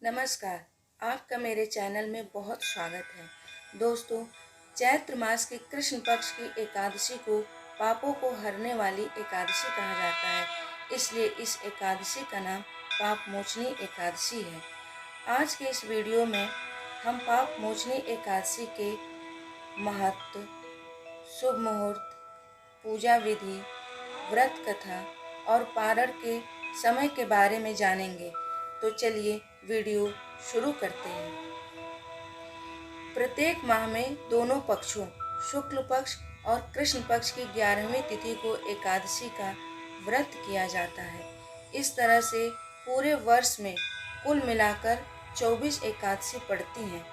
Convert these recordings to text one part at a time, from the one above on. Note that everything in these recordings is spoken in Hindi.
नमस्कार। आपका मेरे चैनल में बहुत स्वागत है। दोस्तों, चैत्र मास की कृष्ण पक्ष की एकादशी को पापों को हरने वाली एकादशी कहा जाता है। इसलिए इस एकादशी का नाम पाप मोचनी एकादशी है। आज के इस वीडियो में हम पाप मोचनी एकादशी के महत्व, शुभ मुहूर्त, पूजा विधि, व्रत कथा और पारण के समय के बारे में जानेंगे। तो चलिए वीडियो शुरू करते हैं। प्रत्येक माह में दोनों पक्षों शुक्ल पक्ष और कृष्ण पक्ष की 11वीं तिथि को एकादशी का व्रत किया जाता है। इस तरह से पूरे वर्ष में कुल मिलाकर 24 एकादशी पड़ती हैं।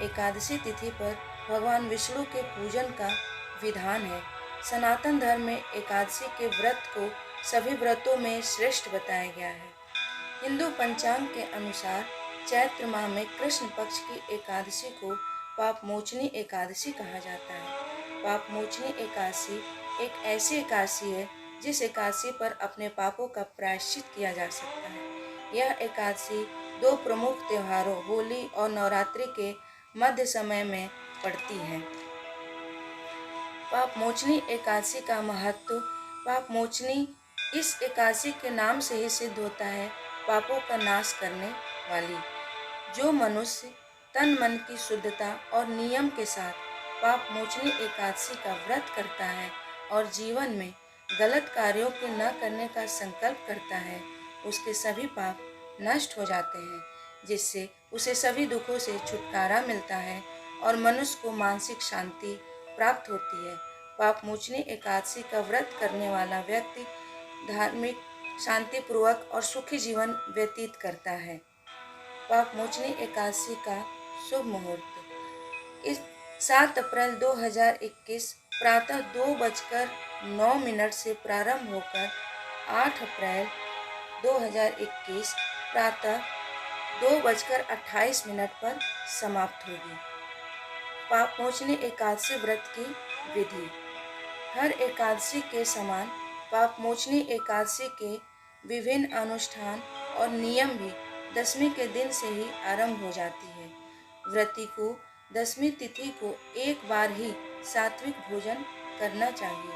एकादशी तिथि पर भगवान विष्णु के पूजन का विधान है। सनातन धर्म में एकादशी के व्रत को सभी व्रतों में श्रेष्ठ बताया गया है। हिंदू पंचांग के अनुसार चैत्र माह में कृष्ण पक्ष की एकादशी को पाप मोचनी एकादशी कहा जाता है। पाप मोचनी एकादशी एक ऐसी एकादशी है जिस एकादशी पर अपने पापों का प्रायश्चित किया जा सकता है। यह एकादशी दो प्रमुख त्योहारों होली और नवरात्रि के मध्य समय में पड़ती है। पाप मोचनी एकादशी का महत्व। पाप मोचनी इस एकादशी के नाम से ही सिद्ध होता है, पापों का नाश करने वाली। जो मनुष्य तन मन की शुद्धता और नियम के साथ पाप मोचनी एकादशी का व्रत करता है और जीवन में गलत कार्यों के न करने का संकल्प करता है, उसके सभी पाप नष्ट हो जाते हैं, जिससे उसे सभी दुखों से छुटकारा मिलता है और मनुष्य को मानसिक शांति प्राप्त होती है। पाप मोचनी एकादशी का व्रत करने वाला व्यक्ति धार्मिक, शांतिपूर्वक और सुखी जीवन व्यतीत करता है। पाप मोचनी एकादशी का शुभ मुहूर्त। इस 7 अप्रैल 2021 प्रातः 2:09 से प्रारंभ होकर 8 अप्रैल 2021 प्रातः 2:28 पर समाप्त होगी। पाप मोचनी एकादशी व्रत की विधि। हर एकादशी के समान पाप मोचनी एकादशी के विभिन्न अनुष्ठान और नियम भी 10वीं के दिन से ही आरंभ हो जाती है। व्रती को 10वीं तिथि को एक बार ही सात्विक भोजन करना चाहिए।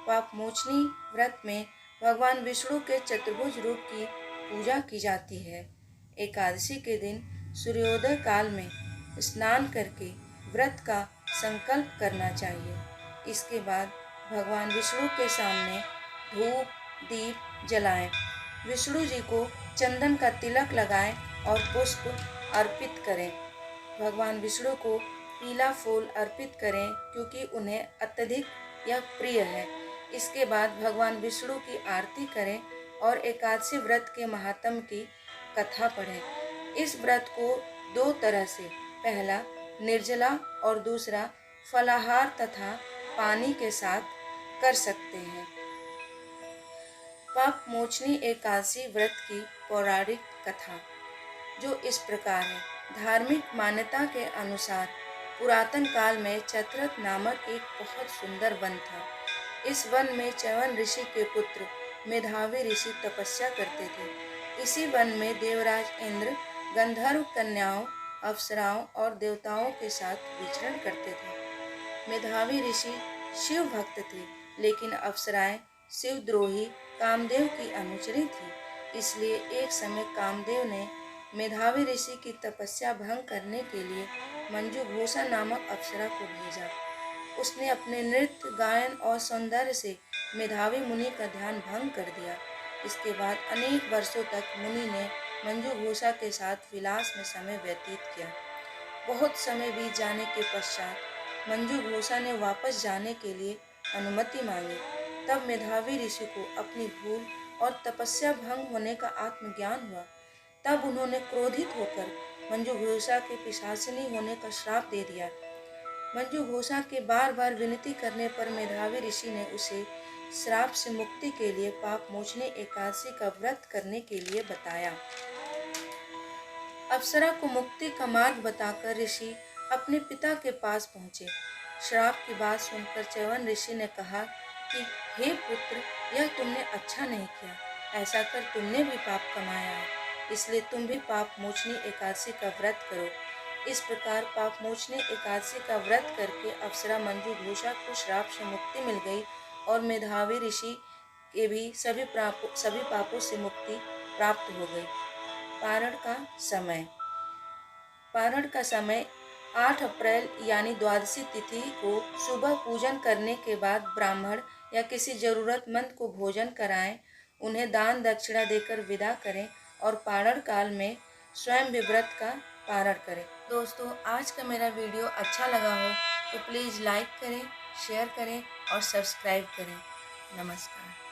पाप मोचनी व्रत में भगवान विष्णु के चतुर्भुज रूप की पूजा की जाती है। एकादशी के दिन सूर्योदय काल में स्नान करके व्रत का संकल्प करना चाहिए। इसके बाद भगवान विष्णु के सामने धूप दीप जलाएं। विष्णु जी को चंदन का तिलक लगाएं और पुष्प अर्पित करें। भगवान विष्णु को पीला फूल अर्पित करें क्योंकि उन्हें अत्यधिक यह प्रिय है। इसके बाद भगवान विष्णु की आरती करें और एकादशी व्रत के महात्म्य की कथा पढ़ें। इस व्रत को दो तरह से, पहला निर्जला और दूसरा फलाहार तथा पानी के साथ कर सकते हैं। पाप मोचनी एकादशी व्रत की पौराणिक कथा जो इस प्रकार है। धार्मिक मान्यता के अनुसार पुरातन काल में चतरथ नामक एक बहुत सुंदर वन था। इस वन में च्यवन ऋषि के पुत्र मेधावी ऋषि तपस्या करते थे। इसी वन में देवराज इंद्र गंधर्व कन्याओं, अप्सराओं और देवताओं के साथ विचरण करते थे। मेधावी ऋषि शिव भक्त थे, लेकिन अप्सराएं शिवद्रोही कामदेव की अनुचरी थी। इसलिए एक समय कामदेव ने मेधावी ऋषि की तपस्या भंग करने के लिए मंजू घोषा नामक अप्सरा को भेजा। उसने अपने नृत्य, गायन और सौंदर्य से मेधावी मुनि का ध्यान भंग कर दिया। इसके बाद अनेक वर्षों तक मुनि ने मंजू घोषा के साथ विलास में समय व्यतीत किया। बहुत समय बीत जाने के पश्चात मंजू घोषा ने वापस जाने के लिए अनुमति मांगी। तब मेधावी ऋषि को अपनी भूल और तपस्या भंग होने का आत्मज्ञान हुआ। तब उन्होंने क्रोधित होकर मंजू घोषा के पिशाचिनी होने का श्राप दे दिया। मंजू घोषा के बार बार विनती करने पर मेधावी ऋषि ने उसे श्राप से मुक्ति के लिए पाप मोचनी एकादशी का व्रत करने के लिए बताया। अप्सरा को मुक्ति का मार्ग बताकर ऋषि अपने पिता के पास पहुँचे। श्राप की बात सुनकर च्यवन ऋषि ने कहा कि हे पुत्र, यह तुमने अच्छा नहीं किया। ऐसा कर तुमने भी पाप कमाया है। इसलिए तुम भी पाप मोचनी एकादशी का व्रत करो। इस प्रकार पाप मोचनी एकादशी का व्रत करके अप्सरा मंजू घोषा को श्राप से मुक्ति मिल गई और मेधावी ऋषि के भी सभी पापों से मुक्ति प्राप्त हो गई। पारण का समय। पारण का समय 8 अप्रैल यानी द्वादशी तिथि को सुबह पूजन करने के बाद ब्राह्मण या किसी जरूरतमंद को भोजन कराएं, उन्हें दान दक्षिणा देकर विदा करें और पारण काल में स्वयं भी व्रत का पारण करें। दोस्तों, आज का मेरा वीडियो अच्छा लगा हो तो प्लीज़ लाइक करें, शेयर करें और सब्सक्राइब करें। नमस्कार।